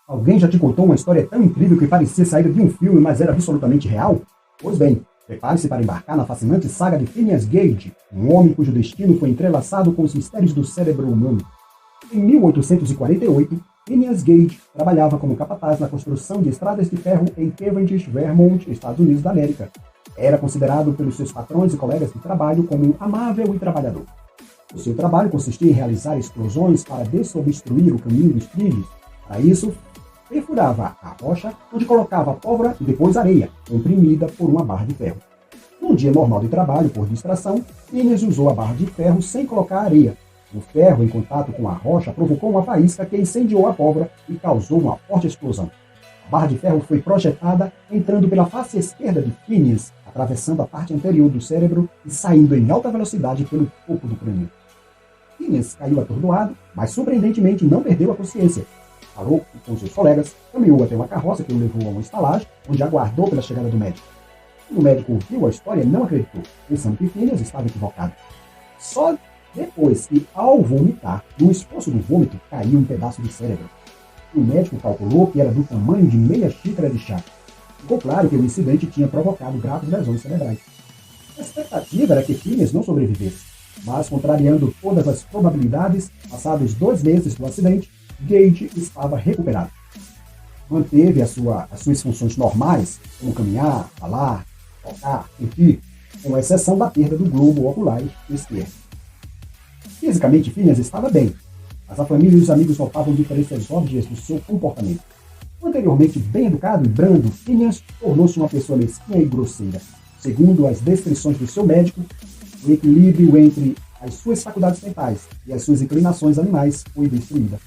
Alguém já te contou uma história tão incrível que parecia saída de um filme, mas era absolutamente real? Pois bem, prepare-se para embarcar na fascinante saga de Phineas Gage, um homem cujo destino foi entrelaçado com os mistérios do cérebro humano. Em 1848, Phineas Gage trabalhava como capataz na construção de estradas de ferro em Cavendish, Vermont, Estados Unidos da América. Era considerado pelos seus patrões e colegas de trabalho como um amável e trabalhador. O seu trabalho consistia em realizar explosões para desobstruir o caminho dos trilhos. Para isso, perfurava a rocha, onde colocava pólvora e depois areia, comprimida por uma barra de ferro. Num dia normal de trabalho, por distração, Phineas usou a barra de ferro sem colocar areia. O ferro, em contato com a rocha, provocou uma faísca que incendiou a pólvora e causou uma forte explosão. A barra de ferro foi projetada entrando pela face esquerda de Phineas, atravessando a parte anterior do cérebro e saindo em alta velocidade pelo topo do crânio. Phineas caiu atordoado, mas surpreendentemente não perdeu a consciência. Falou com seus colegas, caminhou até uma carroça que o levou a uma estalagem, onde aguardou pela chegada do médico. Quando o médico ouviu a história, não acreditou, pensando que Phineas estava equivocado. Só depois que, ao vomitar, no esforço do vômito, caiu um pedaço de cérebro. O médico calculou que era do tamanho de meia xícara de chá. Ficou claro que o incidente tinha provocado graves lesões cerebrais. A expectativa era que Phineas não sobrevivesse, mas, contrariando todas as probabilidades, passados 2 meses do acidente, Gage estava recuperado. Manteve as suas funções normais, como caminhar, falar, tocar, sentir, com exceção da perda do globo ocular esquerdo. Fisicamente, Phineas estava bem, mas a família e os amigos notavam diferenças óbvias no seu comportamento. Anteriormente bem educado e brando, Phineas tornou-se uma pessoa mesquinha e grosseira. Segundo as descrições do seu médico, o equilíbrio entre as suas faculdades mentais e as suas inclinações animais foi destruída.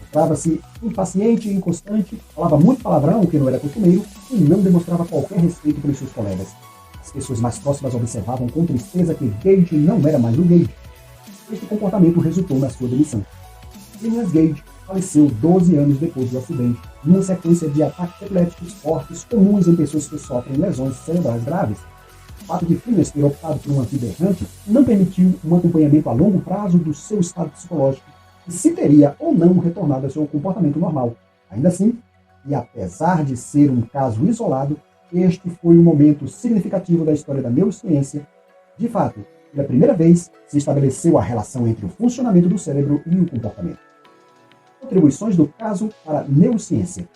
Mostrava-se impaciente e inconstante, falava muito palavrão, o que não era costumeiro, e não demonstrava qualquer respeito pelos seus colegas. As pessoas mais próximas observavam com tristeza que Gage não era mais o Gage. Este comportamento resultou na sua demissão. Phineas Gage faleceu 12 anos depois do acidente, numa sequência de ataques epiléticos fortes comuns em pessoas que sofrem lesões cerebrais graves. O fato de Phineas ter optado por uma vida errante não permitiu um acompanhamento a longo prazo do seu estado psicológico e se teria ou não retornado ao seu comportamento normal. Ainda assim, e apesar de ser um caso isolado, este foi um momento significativo da história da neurociência. De fato, pela primeira vez, se estabeleceu a relação entre o funcionamento do cérebro e o comportamento. Contribuições do caso para a neurociência.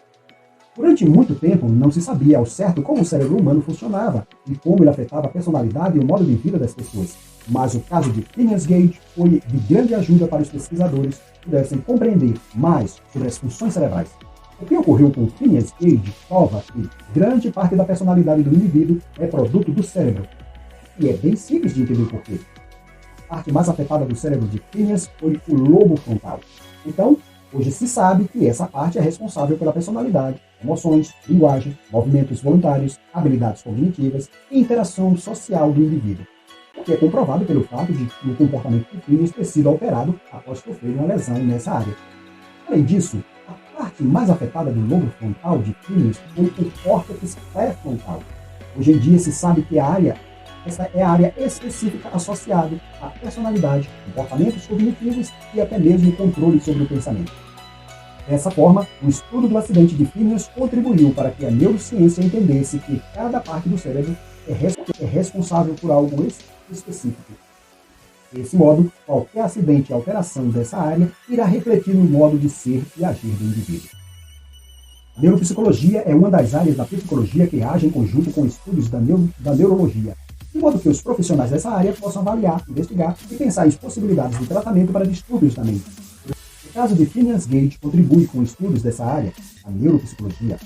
Durante muito tempo, não se sabia ao certo como o cérebro humano funcionava e como ele afetava a personalidade e o modo de vida das pessoas. Mas o caso de Phineas Gage foi de grande ajuda para os pesquisadores que pudessem compreender mais sobre as funções cerebrais. O que ocorreu com Phineas Gage prova que grande parte da personalidade do indivíduo é produto do cérebro. E é bem simples de entender por quê. A parte mais afetada do cérebro de Phineas foi o lobo frontal. Então, hoje se sabe que essa parte é responsável pela personalidade, emoções, linguagem, movimentos voluntários, habilidades cognitivas e interação social do indivíduo. O que é comprovado pelo fato de que o comportamento de Phineas ter sido alterado após sofrer uma lesão nessa área. Além disso, a parte mais afetada do lobo frontal de Phineas foi o córtex pré-frontal. Hoje em dia se sabe que essa é a área específica associada à personalidade, comportamentos cognitivos e até mesmo controle sobre o pensamento. Dessa forma, o estudo do acidente de Phineas contribuiu para que a neurociência entendesse que cada parte do cérebro é responsável por algo específico. Desse modo, qualquer acidente e alteração dessa área irá refletir no modo de ser e agir do indivíduo. A neuropsicologia é uma das áreas da psicologia que age em conjunto com estudos da neurologia, de modo que os profissionais dessa área possam avaliar, investigar e pensar em possibilidades de tratamento para distúrbios da mente. O caso de Phineas Gage contribui com estudos dessa área, a neuropsicologia,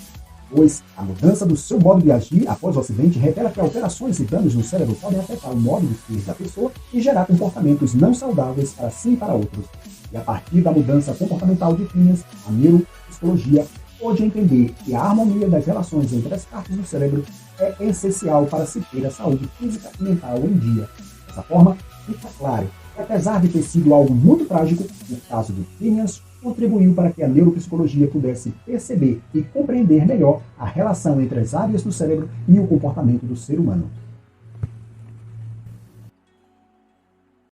pois a mudança do seu modo de agir após o acidente revela que alterações e danos no cérebro podem afetar o modo de ser da pessoa e gerar comportamentos não saudáveis para si e para outros. E a partir da mudança comportamental de Phineas, a neuropsicologia pode entender que a harmonia das relações entre as partes do cérebro é essencial para se ter a saúde física e mental em dia. Dessa forma, fica claro que, apesar de ter sido algo muito trágico, o caso de Phineas contribuiu para que a neuropsicologia pudesse perceber e compreender melhor a relação entre as áreas do cérebro e o comportamento do ser humano.